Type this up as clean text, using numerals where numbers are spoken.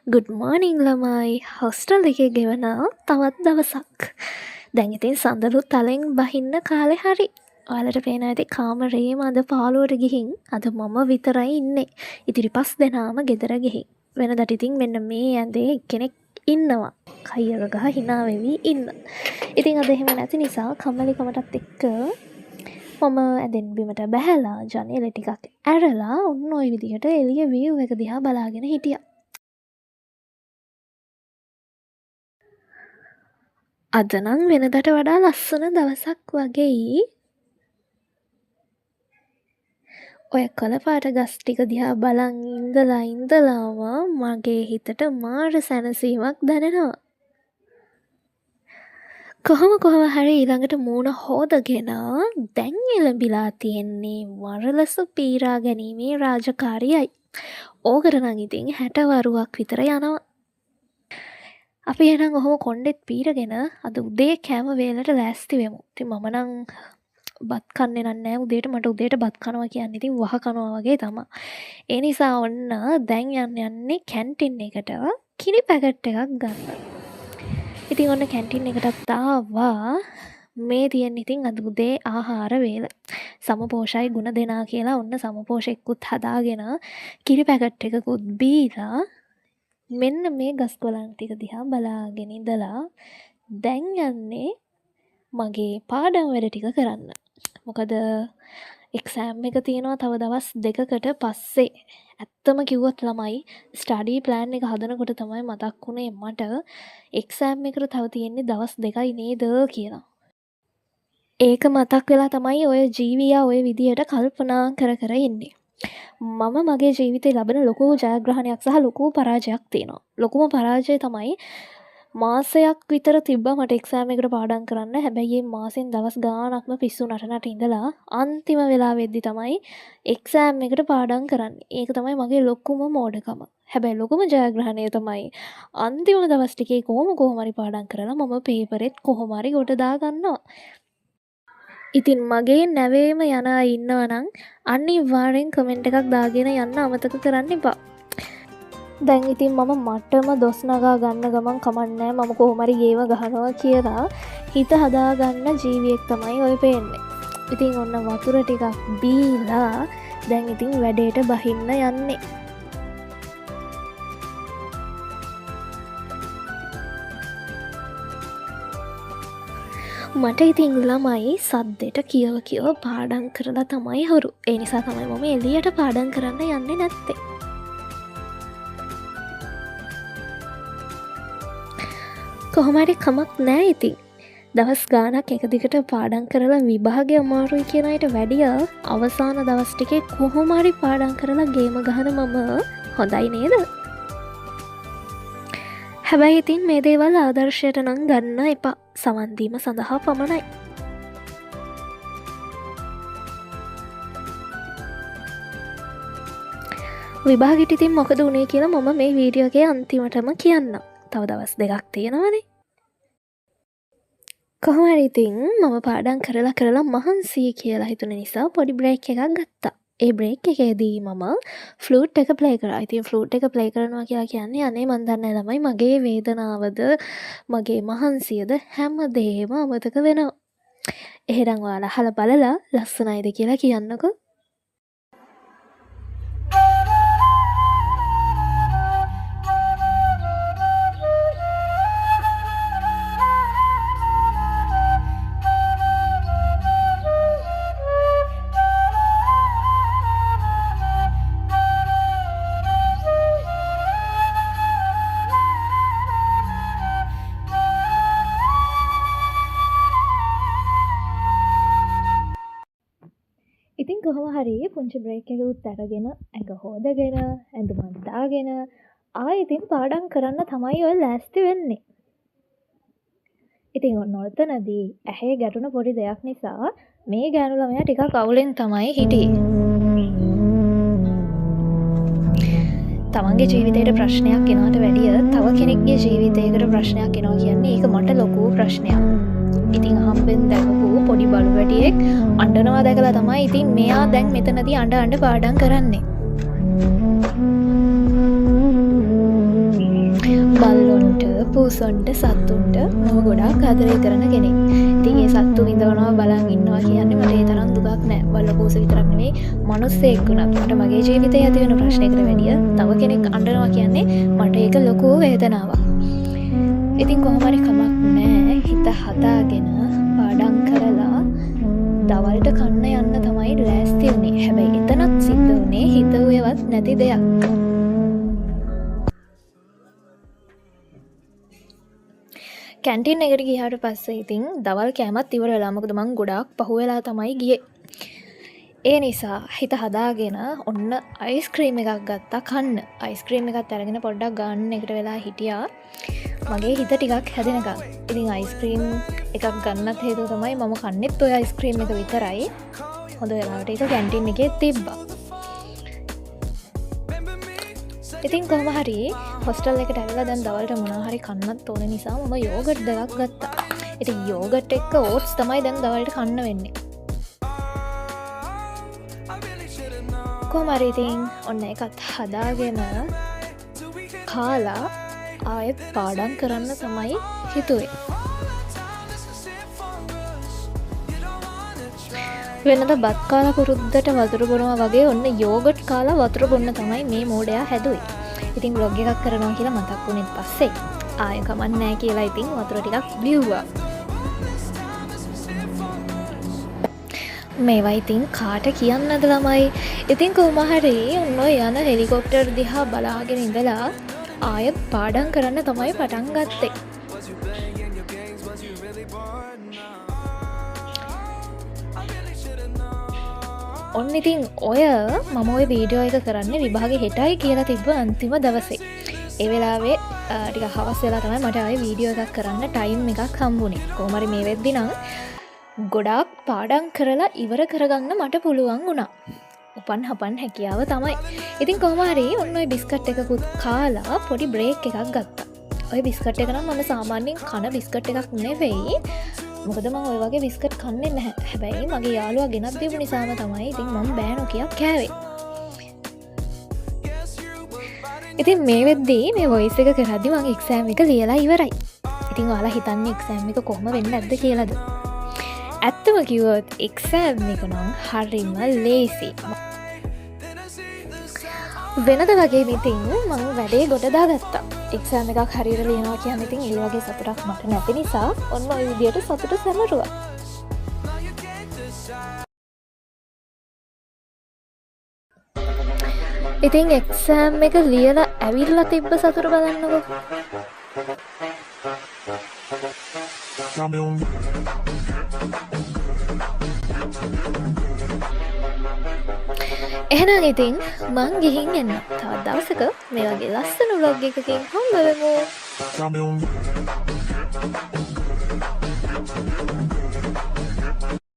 Good මෝනිං ළමයි hostel එකේ ගෙවන තවත් දවසක්. දැන් ඉතින් සඳලු තලෙන් බහින්න කාලෙ හරි. ඔයාලට පේන ඇති කාමරේම අද පාළුවට ගිහින් අද මම විතරයි ඉන්නේ. ඉතිරි 5 දෙනාම ගෙදර ගිහින්. වෙනදට ඉතින් මෙන්න මේ ඇඳේ කෙනෙක් ඉන්නවා. කයර ගහ hina වෙවි ඉන්න. ඉතින් අද එහෙම නැති නිසා කම්මැලිකමටත් එක්ක මම ඇඳෙන් බිමට බැහැලා ජනේල ටිකක් ඇරලා ඔන්න ওই විදිහට එළිය view එක දිහා බලාගෙන හිටියා. අද නම් වෙනදට වඩා ලස්සන දවසක් වගෙයි. ඔය කළපාට ගස් ටික දිහා බලන් ඉඳලාම මගේ හිතට මාර සැනසීමක් දැනෙනවා. කොහොම හරි ඊළඟට මූණ හොදගෙන දැන් එළඹිලා තියෙන්නේ වරලසු පීරා ගැනීමේ රාජකාරියයි. ඕකට නම් ඉතින් 60 වරුවක් විතර යනවා. අපි එහෙනම් ඔහොම කොණ්ඩෙත් පීරගෙන අද උදේ කෑම වේලට ලෑස්ති වෙමු. ඉතින් මම නම් බත් කන්නේ නැහැ උදේට. මට උදේට බත් කනවා කියන්නේ ඉතින් වහ කනවා වගේ තමයි. ඒ නිසා ඔන්න දැන් යන්නේ කැන්ටින් එකට කිරි පැකට් එකක් ගන්න. ඉතින් ඔන්න කැන්ටින් එකටත් ආවා. මේ තියෙන ඉතින් අද උදේ ආහාර වේල. සමපෝෂයි ගුණ දෙනා කියලා ඔන්න සමපෝෂෙක්කුත් හදාගෙන කිරි පැකට් එකකුත් බීලා මෙන්න මේ ගස් කොළන් ටික දිහා බලාගෙන ඉඳලා දැන් යන්නේ මගේ පාඩම් වැඩ ටික කරන්න. මොකද එක්සෑම් එක තියෙනවා තව දවස් 2කට පස්සේ. ඇත්තම කිව්වොත් ළමයි ස්ටඩි ප්ලෑන් එක හදනකොට තමයි මතක් වුණේ මට එක්සෑම් එකට තව තියෙන්නේ දවස් 2යි නේද කියලා. ඒක මතක් වෙලා තමයි ඔය ජීවියා ඔය විදියට කල්පනා කර ඉන්නේ. මම මගේ ජීවිතේ ලබන ලොකු ජයග්‍රහණයක් සහ ලොකු පරාජයක් තියෙනවා. ලොකුම පරාජය තමයි මාසයක් විතර තිබ්බා මට එක්සෑම් එකට පාඩම් කරන්න. හැබැයි මේ මාසෙන් දවස් ගාණක්ම පිස්සු නටනට ඉඳලා අන්තිම වෙලාවෙද්දි තමයි එක්සෑම් එකට පාඩම් කරන්නේ. ඒක තමයි මගේ ලොකුම මෝඩකම. හැබැයි ලොකුම ජයග්‍රහණය තමයි අන්තිම දවස් ටිකේ කොහොම හරි පාඩම් කරලා මම පේපරෙත් කොහොම හරි කොට දා ගන්නවා. ඉතින් මගේ නැවේම යන අය ඉන්නවා නම් අනිවාර්යෙන් කමෙන්ට් එකක් දාගෙන යන්න අමතක කරන්න එපා. දැන් ඉතින් මම මටම දොස් නගා ගන්න ගමන් කමන්නේ මම කොහොම හරි ගේම ගහනවා කියලා හිත හදාගන්න ජීවියෙක් තමයි ඔය පේන්නේ. ඉතින් ඔන්න වතුර ටිකක් බීලා දැන් ඉතින් වැඩේට බහින්න යන්නේ. මට ඉතින් ළමයි සද්දෙට කියව පාඩම් කරලා තමයි හුරු. ඒ නිසා තමයි මම එළියට පාඩම් කරන්න යන්නේ නැත්තේ. කොහොම හරි කමක් නෑ ඉතින්. දවස් ගාණක් එක දිගට පාඩම් කරලා විභාගය අමාරුයි කියන අයට වැඩිය අවසාන දවස් ටිකේ කොහොම හරි පාඩම් කරලා ගේම ගහන මම හොඳයි නේද? හැබැයි ඉතින් මේ දේවල් ආදර්ශයට නම් ගන්න එපා. සවන් දීම සඳහා පමණයි. විභාගෙට ඉතින් මොකද වුණේ කියලා මම මේ වීඩියෝ එකේ අන්තිමටම කියන්නම්. තව දවස් 2ක් තියෙනවනේ. කොහොම හරි ඉතින් මම පාඩම් කරලා මහන්සි කියලා හිතුන නිසා පොඩි බ්‍රේක් එකක් ගත්තා. ඒ බ්‍රේක් එකේදී මම ෆ්ලූට් එක ප්ලේ කරා. ඉතින් ෆ්ලූට් එක ප්ලේ කරනවා කියලා කියන්නේ අනේ මන් දන්නේ ළමයි මගේ වේදනාවද මගේ මහන්සියද හැමදේම අමතක වෙනවා. එහෙනම් ඔයාලා අහලා බලලා ලස්සනයිද කියලා කියන්නකෝ. ඉතින් කොහොම හරි පුංචි බ්‍රේක් එකකුත් අරගෙන ඇඟ හොදගෙන ඇඳුමක් දාගෙන ආයෙත් ඉතින් පාඩම් කරන්න තමයි ඔය ලෑස්ති වෙන්නේ. ඉතින් ඔන්න ඔතනදී ඇහි ගැටුණ පොඩි දෙයක් නිසා මේ ගෑනු ළමයා ටිකක් අවුලෙන් තමයි හිටියේ. තමන්ගේ ජීවිතේට ප්‍රශ්නයක් එනවට වැඩිය තව කෙනෙක්ගේ ජීවිතයකට ප්‍රශ්නයක් එනවා කියන්නේ ඒක මට ලොකු ප්‍රශ්නයක්. ඉතින් හම්බෙන් දැකපු පොඩි බලු වැටියෙක් අඬනවා දැකලා තමයි ඉතින් මෙයා දැන් මෙතනදී අඬ පාඩම් කරන්නේ. වල්ලපූසොන්ට සත්තුන්ට මම ගොඩාක් ආදරය කරන කෙනෙක්. ඉතින් ඒ සත්තු විඳවනවා බලන් ඉන්නවා කියන්නේ මට ඒ තරම් දුකක් නෑ. වල්ලපූස විතරක් නෙවෙයි මිනිස්සෙක් වුණත් මට මගේ ජීවිතයේ ඇති වෙන ප්‍රශ්නයකට වැඩිය තව කෙනෙක් අඬනවා කියන්නේ මට ඒක ලොකු වේදනාවක්. ඉතින් කොහොම හරි කමක් නෑ හිත හදාගෙන පාඩම් කරලා දවල්ට කන්න යන්න තමයි ලෑස්ති වුණේ. හැබැයි එතනත් සිද්ධ වුණේ හිතුවේවත් නැති දෙයක්. කැන්ටින් එකට ගියාට පස්සේ ඉතින් දවල් කෑමත් ඉවර වෙලා මොකද මං ගොඩාක් පහුවෙලා තමයි ගියේ. ඒ නිසා හිත හදාගෙන ඔන්න අයිස්ක්‍රීම් එකක් ගත්තා කන්න. අයිස්ක්‍රීම් එකත් අරගෙන පොඩ්ඩක් ගන්න එකට වෙලා හිටියා. මගේ හිත ටිකක් හැදෙනකම්. ඉතින් අයිස්ක්‍රීම් එකක් ගන්නත් හේතුව තමයි මම කන්නෙත් ඔය අයිස්ක්‍රීම් එක විතරයි. හොඳ වෙලාවට ඒක කැන්ටින් එකේ තිබ්බා. ඉතින් කොහොම හරි හොස්ටල් එකට ඇවිල්ලා දැන් දවල්ට මොනවා හරි කන්නත් ඕන නිසා මම යෝගට් දෙකක් ගත්තා. ඉතින් යෝගට් එක්ක ඕට්ස් තමයි දැන් දවල්ට කන්න වෙන්නේ. කොහොම හරි ඉතින් ඔන්න එකත් හදාගෙන කාලා ආයෙත් පාඩම් කරන්න තමයි හිතුවේ. වෙනද බත් කාලා පුරුද්දට වතුර බොනවා වගේ ඔන්න යෝගට් කාලා වතුර බොන්න තමයි මේ මෝඩයා හැදුවේ. ඉතින් බ්ලොග් එකක් කරනවා කියලා මතක් වුණෙත් පස්සේ ආයෙ කමක් නැහැ කියලා ඉතින් වතුර ටිකක් බිව්වා. මේවා ඉතින් කාට කියන්නද ළමයි. ඉතින් කොහොම හරි ඔන්න ඔය යන හෙලිකොප්ටර් දිහා බලාගෙන ඉඳලා ආයෙත් පාඩම් කරන්න තමයි පටන් ගත්තේ. ඔන්න ඉතින් ඔය මම ඔය වීඩියෝ එක කරන්නේ විභාගේ හෙටයි කියලා තිබ්බ අන්තිම දවසේ. ඒ වෙලාවේ ටික හවස් වෙලා තමයි මට ආයේ වීඩියෝ එකක් කරන්න ටයිම් එකක් හම්බුනේ. කොහොම හරි මේ වෙද්දි නම් ගොඩාක් පාඩම් කරලා ඉවර කරගන්න මට පුළුවන් වුණා. උපන් හපන් හැකියාව තමයි. ඉතින් කොහොම හරි ඔන්න ඔය බිස්කට් එකකුත් කාලා පොඩි බ්‍රේක් එකක් ගත්තා. ඔය බිස්කට් එක නම් මම සාමාන්‍යයෙන් කන බිස්කට් එකක් නෙවෙයි. මොකද මම ඔය වගේ බිස්කට් කන්නේ නැහැ. හැබැයි මගේ යාළුවා ගෙනත් දීපු නිසාම තමයි ඉතින් මම බෑනෝ කියා කෑවේ. ඉතින් මේ වෙද්දී මේ වොයිස් එක කරද්දි මගේ එක්සෑම් එක ලියලා ඉවරයි. ඉතින් ඔයාලා හිතන්නේ එක්සෑම් එක කොහොම වෙන්නේ නැද්ද කියලාද? ඇත්තම කිව්වොත් එක්සෑම් එක නම් හරිම ලේසි. වෙනද වගේ ඉතින් මම වැඩේ ගොඩ දාගත්තා. එක්සෑම් එකක් හරියට ලියනවා කියන්නේ ඉතින් ඒ වගේ සතුටක් මට නැති නිසා ඔන්න ඔය විදියට සතුට සැමරුවා. ඉතින් එක්සෑම් එක ලියලා ඇවිල්ලා තිබ්බ සතුට බලන්නකෝ. එහෙනම් ඉතින් මං ගිහින් එන්න. තවත් දවසක මේ වගේ ලස්සන vlog එකකින් හම්බ වෙමු.